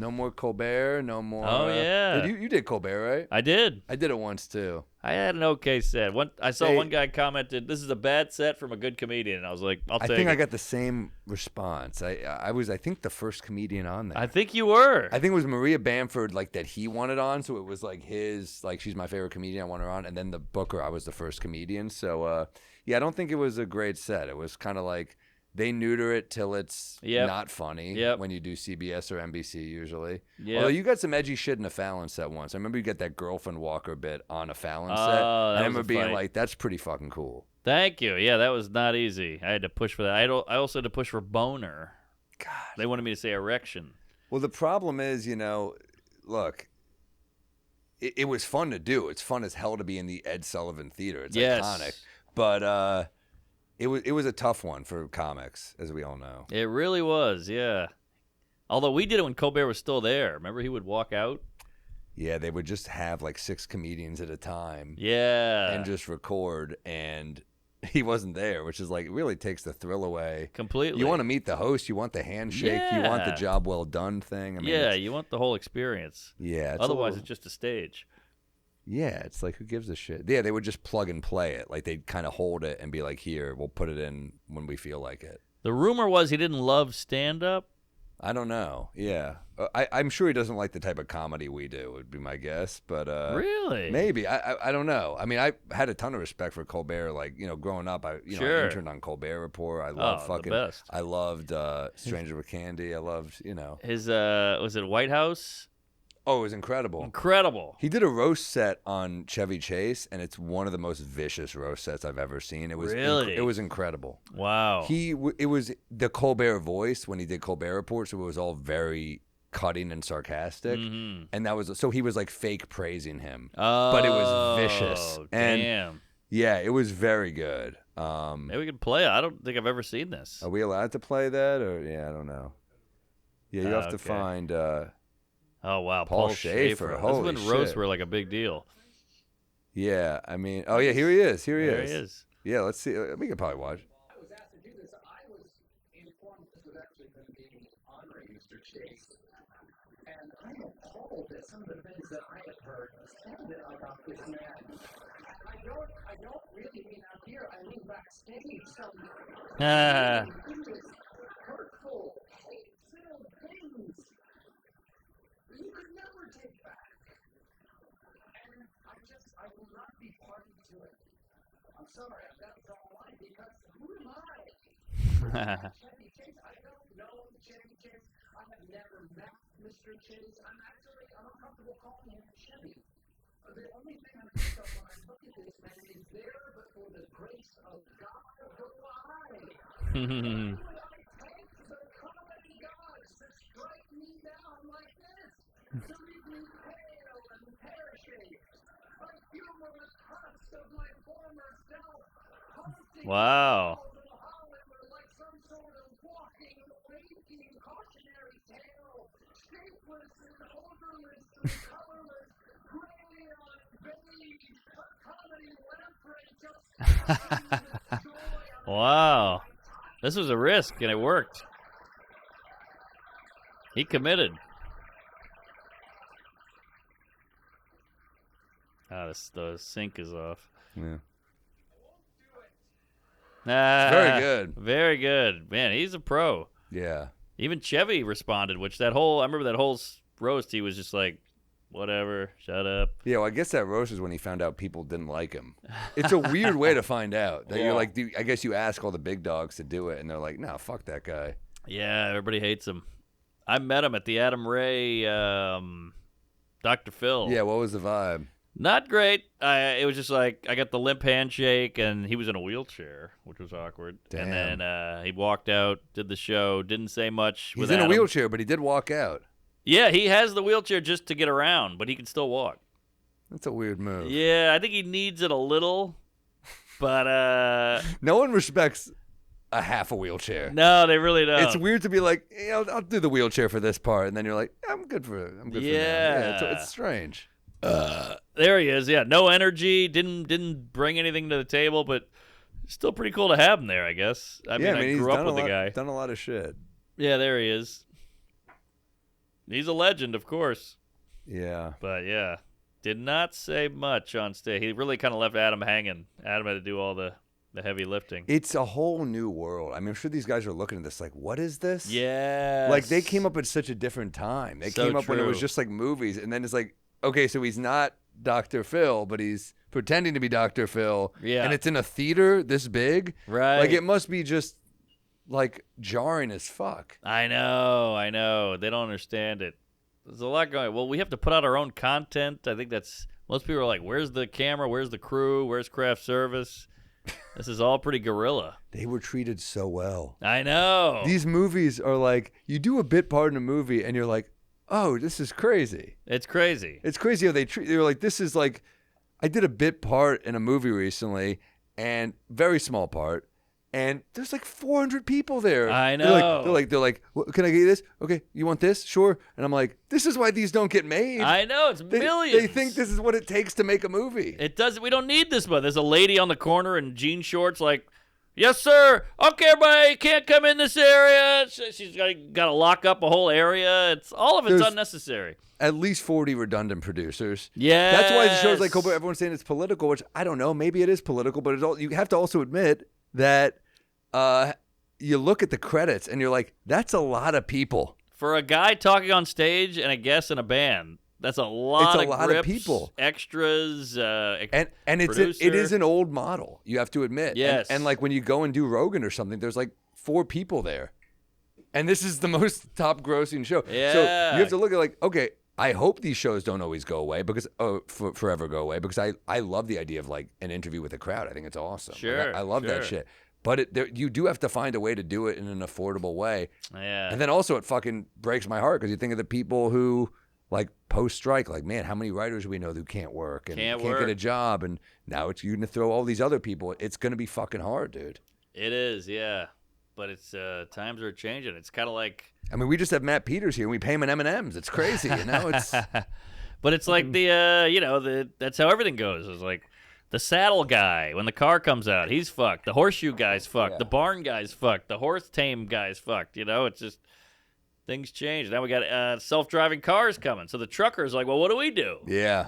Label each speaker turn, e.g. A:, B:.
A: No more Colbert. No more.
B: Oh, yeah.
A: You did Colbert, right?
B: I did.
A: I did it once too.
B: I had an okay set. I saw one guy commented, "This is a bad set from a good comedian." And I was like, "I'll take it."
A: I think I got the same response. I was, I think, the first comedian on there.
B: I think you were.
A: I think it was Maria Bamford, like, that he wanted on, so it was like his, like, she's my favorite comedian, I want her on, and then the booker, I was the first comedian. So, yeah, I don't think it was a great set. It was kind of like they neuter it till it's not funny when you do CBS or NBC usually. Yep. Although you got some edgy shit in a Fallon set once. I remember you get that girlfriend walker bit on a Fallon set. And I remember being like, that's pretty fucking cool.
B: Thank you. Yeah, that was not easy. I had to push for that. I also had to push for boner.
A: God.
B: They wanted me to say erection.
A: Well, the problem is, look, it was fun to do. It's fun as hell to be in the Ed Sullivan Theater. It's iconic. But it was a tough one for comics, as we all know.
B: It really was, yeah. Although we did it when Colbert was still there. Remember, he would walk out?
A: Yeah, they would just have like 6 comedians at a time.
B: Yeah.
A: And just record, and he wasn't there, which is like, it really takes the thrill away.
B: Completely.
A: You want to meet the host, you want the handshake, you want the job well done thing. I mean,
B: you want the whole experience.
A: Yeah.
B: Otherwise, it's just a stage.
A: Yeah, it's like, who gives a shit? Yeah, they would just plug and play it. Like, they'd kind of hold it and be like, here, we'll put it in when we feel like it.
B: The rumor was he didn't love stand-up.
A: I don't know. Yeah. I'm sure he doesn't like the type of comedy we do, would be my guess. But
B: really?
A: Maybe. I don't know. I mean, I had a ton of respect for Colbert. Like, growing up, I interned on Colbert Report. I loved
B: the best.
A: I loved Stranger with Candy. I loved,
B: His, was it White House?
A: Oh, it was incredible.
B: Incredible.
A: He did a roast set on Chevy Chase, and it's one of the most vicious roast sets I've ever seen. It was
B: really?
A: It was incredible.
B: Wow.
A: It was the Colbert voice when he did Colbert Report, so it was all very cutting and sarcastic.
B: Mm-hmm.
A: And that was, so he was like fake praising him. But it was vicious. And
B: damn.
A: Yeah, it was very good.
B: Maybe we could play it. I don't think I've ever seen this.
A: Are we allowed to play that? Or yeah, I don't know. Yeah, you have to find
B: oh, wow.
A: Paul Schaefer. Holy
B: shit. This is when roasts were like a big deal.
A: Yeah, I mean, oh, yeah, here he is. Here he
B: is.
A: Yeah, let's see. We could probably watch.
C: I was asked to do this. I was informed this was actually going to be honoring Mr. Chase. And I'm appalled at some of the things that I have heard said about this man. I don't really mean out here. I mean backstage. Some hurtful, hate-filled things you could never take back. And I will not be party to it. I'm sorry, I've got to draw a line because who am I? Chevy Chase, I don't know Chevy Chase. I have never met Mr. Chase. I'm uncomfortable calling him Chevy. The only thing I think of when I look at this man is there, but for the grace of God, who am I? The comedy gods to strike me down like this, to leave me pale and pear-shaped, a humorless husk of my former self, posting
B: wow.
C: like some sort of walking, waking cautionary tale, shapeless and odorless and colorless, gray on beige, a comedy lamprey just
B: wow. This was a risk, and it worked. He committed. The sync is off.
A: Yeah.
B: Very
A: good.
B: Very good. Man, he's a pro.
A: Yeah.
B: Even Chevy responded, which I remember that whole roast, he was just like, whatever, shut up.
A: Yeah, well, I guess that roast is when he found out people didn't like him. It's a weird way to find out. That you're like, I guess you ask all the big dogs to do it, and they're like, no, fuck that guy.
B: Yeah, everybody hates him. I met him at the Adam Ray, Dr. Phil.
A: Yeah, what was the vibe?
B: Not great. It was just like, I got the limp handshake, and he was in a wheelchair, which was awkward.
A: Damn.
B: And then he walked out, did the show, didn't say much.
A: He's in a wheelchair, but he did walk out.
B: Yeah, he has the wheelchair just to get around, but he can still walk.
A: That's a weird move.
B: Yeah, I think he needs it a little, but
A: no one respects a half a wheelchair.
B: No, they really don't.
A: It's weird to be like, yeah, I'll do the wheelchair for this part, and then you're like, I'm good for now. Yeah, it's strange.
B: There he is. Yeah, no energy. Didn't bring anything to the table, but still pretty cool to have him there, I guess. I mean, I grew up with the guy.
A: Done a lot of shit.
B: Yeah, there he is. He's a legend, of course.
A: Yeah.
B: But, yeah, did not say much on stage. He really kind of left Adam hanging. Adam had to do all the heavy lifting.
A: It's a whole new world. I mean, I'm sure these guys are looking at this like, what is this?
B: Yeah.
A: Like, they came up at such a different time. They
B: So
A: came up when it was
B: true.
A: just like movies. And then it's like, okay, so he's not Dr. Phil, but he's pretending to be Dr. Phil.
B: Yeah.
A: And it's in a theater this big.
B: Right.
A: Like, it must be just, like, jarring as fuck.
B: I know. They don't understand it. There's a lot going. Well, we have to put out our own content. I think that's most people are like, "Where's the camera? Where's the crew? Where's craft service?" This is all pretty guerrilla.
A: They were treated so well.
B: I know.
A: These movies are like, you do a bit part in a movie and you're like, oh, this is crazy.
B: It's crazy.
A: It's crazy how they were like, this is like, I did a bit part in a movie recently, and very small part, and there's like 400 people there.
B: I
A: They're
B: know.
A: like, well, can I get you this? Okay, you want this? Sure. And I'm like, this is why these don't get made.
B: I know. It's
A: They
B: millions.
A: think this is what it takes to make a movie.
B: It does. We don't need this, but there's a lady on the corner in jean shorts, like, "Yes, sir. Okay, everybody, can't come in this area." She's got to lock up a whole area. It's all of it's
A: There's-
B: unnecessary.
A: At least 40 redundant producers.
B: Yeah,
A: That's why the shows like Colbert, everyone's saying it's political, which I don't know. Maybe it is political, but you have to also admit that you look at the credits and you're like, that's a lot of people.
B: For a guy talking on stage and a guest in a band, that's a lot.
A: It's a lot of people.
B: Extras.
A: And it
B: producer.
A: is an old model, you have to admit.
B: Yes.
A: And like when you go and do Rogan or something, there's like 4 people there. And this is the most top grossing show. So
B: Yeah.
A: you have to look at like, okay, I hope these shows don't always go away because forever go away, because I love the idea of like an interview with a crowd. I think it's awesome. Like,
B: Sure,
A: I love that
B: sure.
A: shit. But you do have to find a way to do it in an affordable way.
B: Yeah.
A: And then also it fucking breaks my heart because you think of the people who like post-strike, like, man, how many writers do we know who can't work and
B: Can't
A: get a
B: work.
A: job? And now you're going to throw all these other people. It's going to be fucking hard, dude.
B: It is, yeah. But it's times are changing. It's kind of like.
A: I mean, we just have Matt Peters here and we pay him in M&Ms. It's crazy, you know? It's
B: But it's like that's how everything goes. It's like the saddle guy, when the car comes out, he's fucked. The horseshoe guy's fucked.
A: Yeah.
B: The barn guy's fucked. The horse tame guy's fucked. You know, it's just things change. Now we got self-driving cars coming. So the trucker's like, well, what do we do?
A: yeah.